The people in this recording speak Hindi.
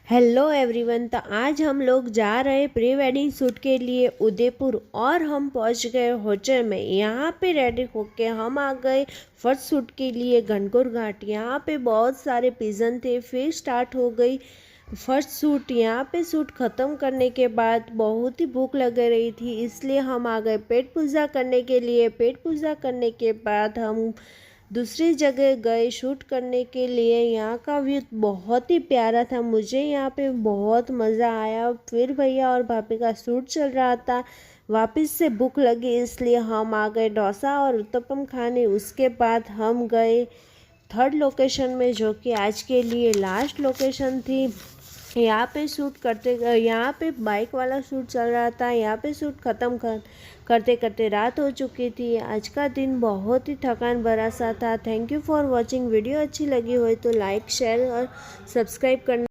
Hello everyone. तो आज हम लोग जा रहे प्री वेडिंग शूट के लिए उदयपुर और हम पहुंच गए होटल में। यहाँ पे रेडी होके हम आ गए फर्स्ट शूट के लिए घनघोर घाट। यहाँ पे बहुत सारे पिजन थे। फिर स्टार्ट हो गई फर्स्ट शूट। यहाँ पे शूट ख़त्म करने के बाद बहुत ही भूख लग रही थी, इसलिए हम आ गए पेट पूजा करने के लिए। पेट पूजा करने के बाद हम दूसरी जगह गए शूट करने के लिए। यहाँ का व्यू बहुत ही प्यारा था, मुझे यहाँ पे बहुत मज़ा आया। फिर भैया और भाभी का शूट चल रहा था, वापस से भूख लगी इसलिए हम आ गए डोसा और उत्तपम खाने। उसके बाद हम गए थर्ड लोकेशन में, जो कि आज के लिए लास्ट लोकेशन थी। यहाँ पे शूट करते यहाँ पे बाइक वाला शूट चल रहा था। यहाँ पे शूट ख़त्म करते करते रात हो चुकी थी। आज का दिन बहुत ही थकान भरा सा था। Thank you for watching. Video अच्छी लगी हो तो लाइक शेयर और सब्सक्राइब करना।